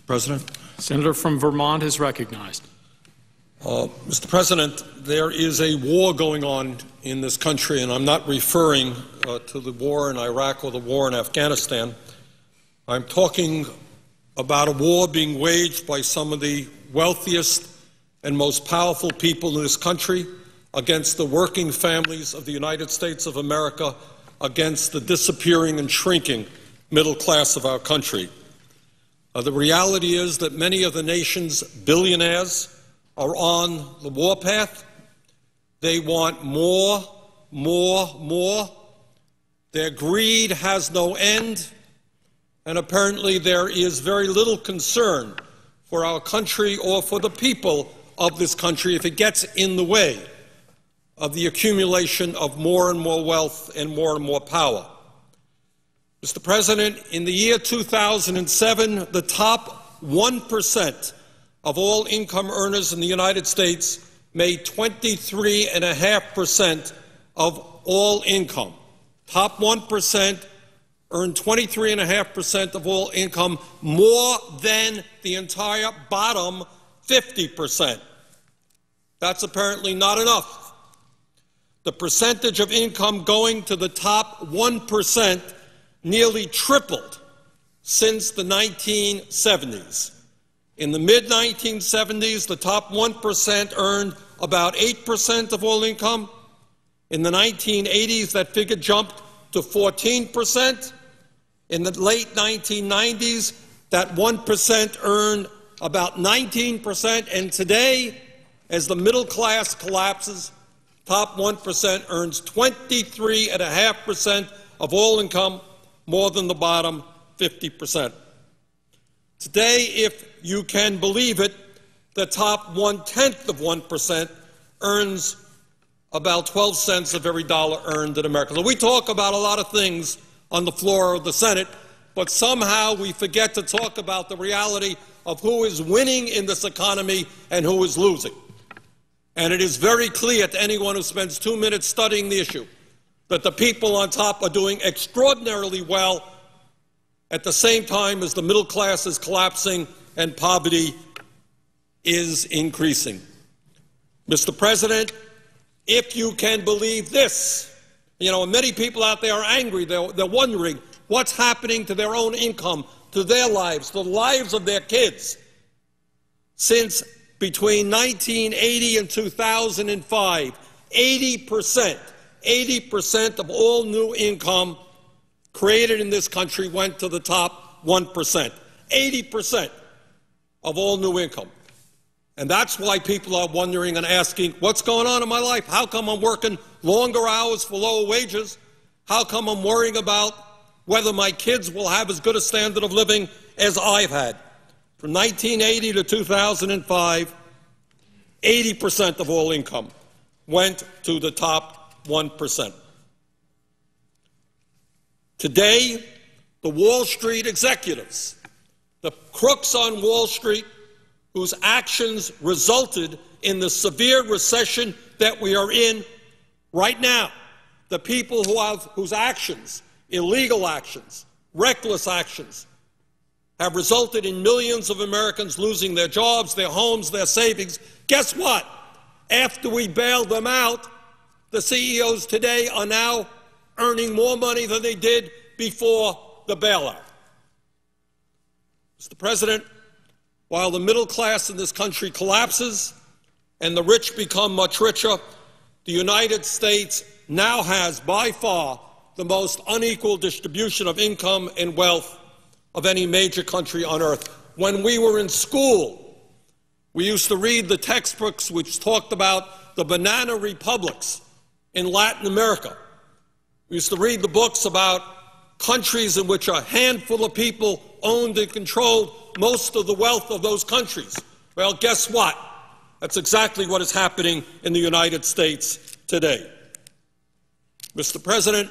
Mr. President. Senator from Vermont is recognized. Mr. President, there is a war going on in this country, and I'm not referring to the war in Iraq or the war in Afghanistan. I'm talking about a war being waged by some of the wealthiest and most powerful people in this country against the working families of the United States of America, against the disappearing and shrinking middle class of our country. The reality is that many of the nation's billionaires are on the warpath. They want more, more, more. Their greed has no end, and apparently there is very little concern for our country or for the people of this country if it gets in the way of the accumulation of more and more wealth and more power. Mr. President, in the year 2007, the top 1% of all income earners in the United States made 23.5% of all income. Top 1% earned 23.5% of all income, more than the entire bottom 50%. That's apparently not enough. The percentage of income going to the top 1% nearly tripled since the 1970s. In the mid-1970s, the top 1% earned about 8% of all income. In the 1980s, that figure jumped to 14%. In the late 1990s, that 1% earned about 19%. And today, as the middle class collapses, top 1% earns 23.5% of all income, more than the bottom 50%. Today, if you can believe it, the top 1/10 of 1% earns about 12 cents of every dollar earned in America. So we talk about a lot of things on the floor of the Senate, but somehow we forget to talk about the reality of who is winning in this economy and who is losing. And it is very clear to anyone who spends 2 minutes studying the issue that the people on top are doing extraordinarily well at the same time as the middle class is collapsing and poverty is increasing. Mr. President, if you can believe this, many people out there are angry. They're wondering what's happening to their own income, to their lives, to the lives of their kids. Since between 1980 and 2005, 80% of all new income created in this country went to the top 1%. 80% of all new income. And that's why people are wondering and asking, what's going on in my life? How come I'm working longer hours for lower wages? How come I'm worrying about whether my kids will have as good a standard of living as I've had? From 1980 to 2005, 80% of all income went to the top 1%. Today, the Wall Street executives, the crooks on Wall Street whose actions resulted in the severe recession that we are in right now, the people whose actions, illegal actions, reckless actions, have resulted in millions of Americans losing their jobs, their homes, their savings. Guess what? After we bailed them out, the CEOs today are now earning more money than they did before the bailout. Mr. President, while the middle class in this country collapses and the rich become much richer, the United States now has by far the most unequal distribution of income and wealth of any major country on earth. When we were in school, we used to read the textbooks which talked about the banana republics in Latin America. We used to read the books about countries in which a handful of people owned and controlled most of the wealth of those countries. Well, guess what? That's exactly what is happening in the United States today. Mr. President,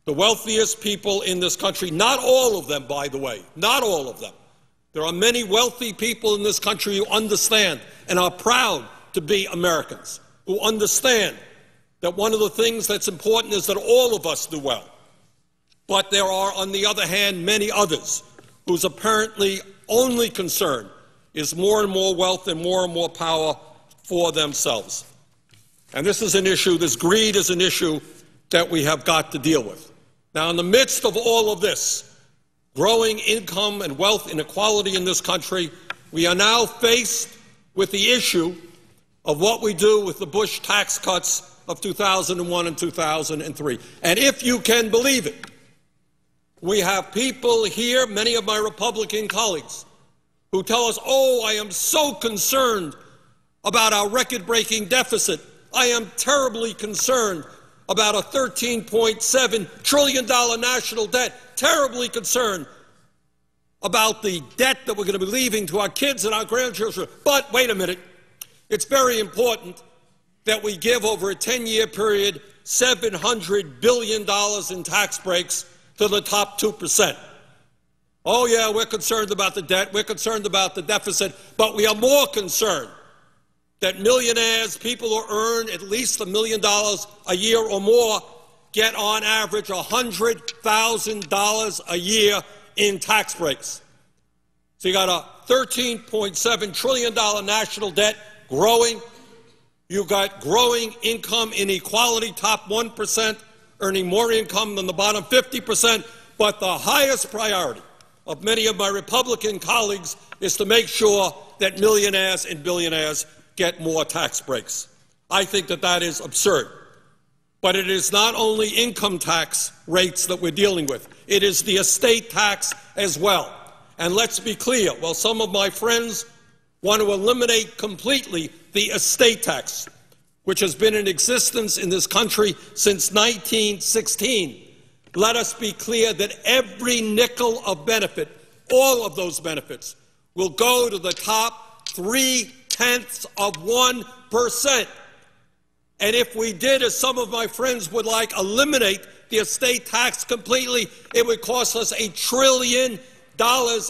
the wealthiest people in this country, not all of them, by the way, not all of them. There are many wealthy people in this country who understand and are proud to be Americans, who understand that one of the things that's important is that all of us do well. But there are, on the other hand, many others whose apparently only concern is more and more wealth and more power for themselves. And this is an issue, this greed is an issue that we have got to deal with. Now, in the midst of all of this, growing income and wealth inequality in this country, we are now faced with the issue of what we do with the Bush tax cuts of 2001 and 2003. And if you can believe it, we have people here, many of my Republican colleagues, who tell us, oh, I am so concerned about our record-breaking deficit. I am terribly concerned about a $13.7 trillion national debt, terribly concerned about the debt that we're going to be leaving to our kids and our grandchildren. But wait a minute, it's very important that we give over a 10-year period $700 billion in tax breaks to the top 2%. Oh yeah, we're concerned about the debt, we're concerned about the deficit, but we are more concerned that millionaires, people who earn at least $1 million a year or more, get on average $100,000 a year in tax breaks. So you got a $13.7 trillion national debt growing. You've got growing income inequality, top 1% earning more income than the bottom 50%. But the highest priority of many of my Republican colleagues is to make sure that millionaires and billionaires get more tax breaks. I think that that is absurd. But it is not only income tax rates that we're dealing with. It is the estate tax as well. And let's be clear, while some of my friends want to eliminate completely the estate tax, which has been in existence in this country since 1916, let us be clear that every nickel of benefit, all of those benefits, will go to the top 0.3%. And if we did, as some of my friends would like, eliminate the estate tax completely, it would cost us $1 trillion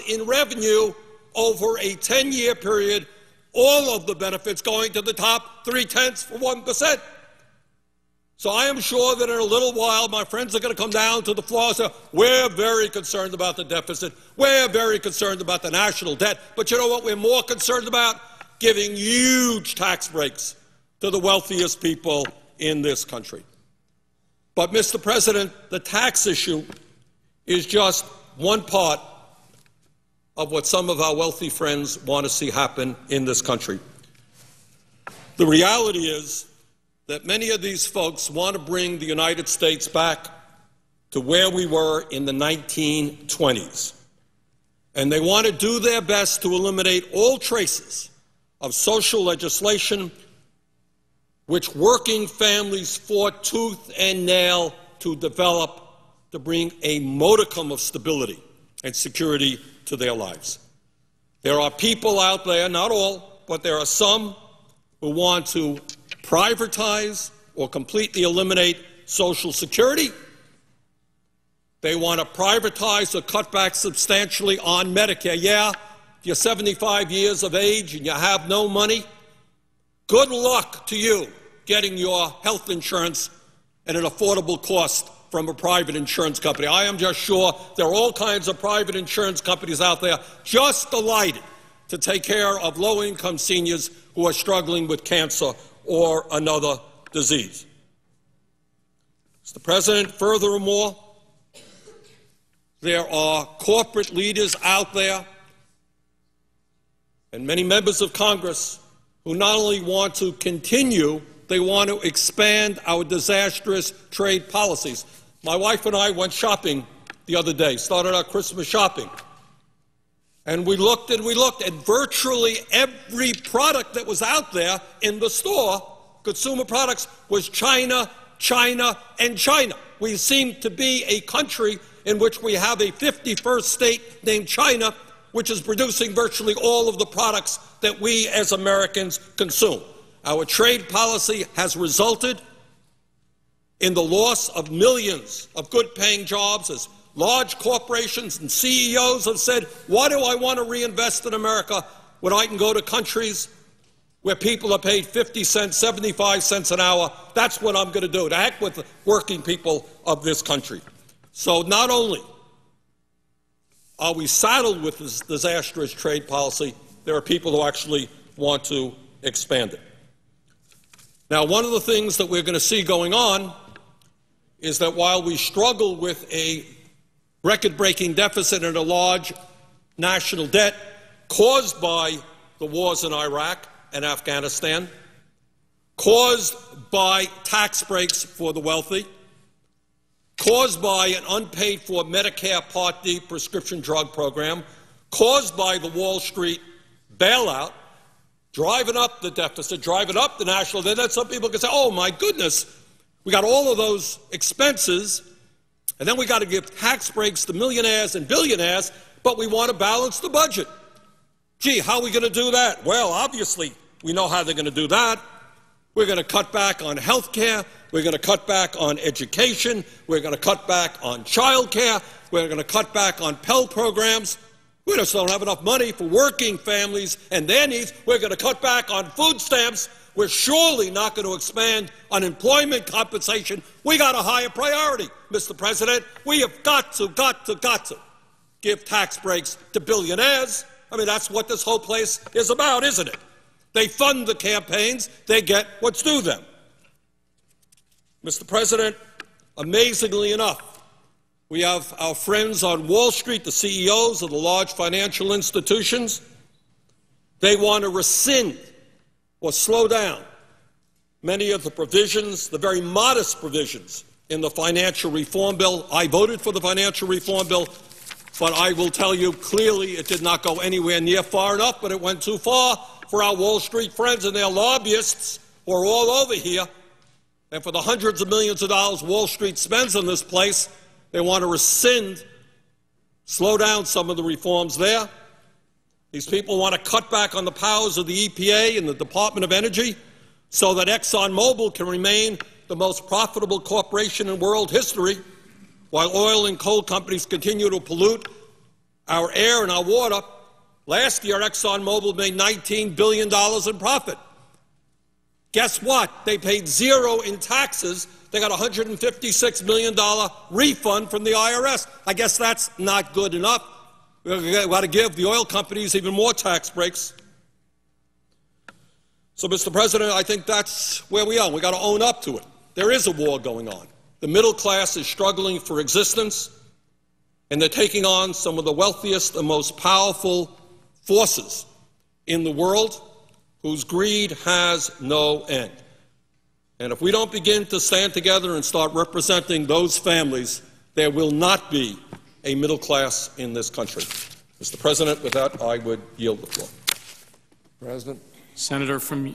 in revenue over a 10-year period, all of the benefits going to the top 0.3%. So I am sure that in a little while my friends are going to come down to the floor and say, we're very concerned about the deficit, we're very concerned about the national debt, but you know what we're more concerned about? Giving huge tax breaks to the wealthiest people in this country. But, Mr. President, the tax issue is just one part of what some of our wealthy friends want to see happen in this country. The reality is that many of these folks want to bring the United States back to where we were in the 1920s. And they want to do their best to eliminate all traces of social legislation which working families fought tooth and nail to develop to bring a modicum of stability and security to their lives. There are people out there, not all, but there are some who want to privatize or completely eliminate Social Security. They want to privatize or cut back substantially on Medicare. Yeah, if you're 75 years of age and you have no money, good luck to you getting your health insurance at an affordable cost from a private insurance company. I am just sure there are all kinds of private insurance companies out there just delighted to take care of low-income seniors who are struggling with cancer or another disease. Mr. President, furthermore, there are corporate leaders out there and many members of Congress who not only want to continue, they want to expand our disastrous trade policies. My wife and I went shopping the other day, started our Christmas shopping. And we looked, and virtually every product that was out there in the store, consumer products, was China, China, and China. We seem to be a country in which we have a 51st state named China, which is producing virtually all of the products that we as Americans consume. Our trade policy has resulted in the loss of millions of good-paying jobs as large corporations and CEOs have said, why do I want to reinvest in America when I can go to countries where people are paid 50 cents, 75 cents an hour? That's what I'm going to do. To heck with the working people of this country. So not only are we saddled with this disastrous trade policy? There are people who actually want to expand it. Now, one of the things that we're going to see going on is that while we struggle with a record-breaking deficit and a large national debt caused by the wars in Iraq and Afghanistan, caused by tax breaks for the wealthy, caused by an unpaid-for Medicare Part D prescription drug program, caused by the Wall Street bailout, driving up the deficit, driving up the national debt. Then some people can say, oh, my goodness, we got all of those expenses, and then we got to give tax breaks to millionaires and billionaires, but we want to balance the budget. Gee, how are we going to do that? Well, obviously, we know how they're going to do that. We're going to cut back on health care. We're going to cut back on education. We're going to cut back on child care. We're going to cut back on Pell programs. We just don't have enough money for working families and their needs. We're going to cut back on food stamps. We're surely not going to expand unemployment compensation. We got a higher priority, Mr. President. We have got to give tax breaks to billionaires. I mean, that's what this whole place is about, isn't it? They fund the campaigns. They get what's due them. Mr. President, amazingly enough, we have our friends on Wall Street, the CEOs of the large financial institutions. They want to rescind or slow down many of the provisions, the very modest provisions in the financial reform bill. I voted for the financial reform bill, but I will tell you clearly it did not go anywhere near far enough, but it went too far for our Wall Street friends and their lobbyists who are all over here. And for the hundreds of millions of dollars Wall Street spends on this place, they want to rescind, slow down some of the reforms there. These people want to cut back on the powers of the EPA and the Department of Energy so that ExxonMobil can remain the most profitable corporation in world history, while oil and coal companies continue to pollute our air and our water. Last year, ExxonMobil made $19 billion in profit. Guess what? They paid zero in taxes. They got a $156 million refund from the IRS. I guess that's not good enough. We've got to give the oil companies even more tax breaks. So, Mr. President, I think that's where we are. We've got to own up to it. There is a war going on. The middle class is struggling for existence, and they're taking on some of the wealthiest and most powerful forces in the world whose greed has no end. And if we don't begin to stand together and start representing those families, there will not be a middle class in this country. Mr. President, with that, I would yield the floor. Senator from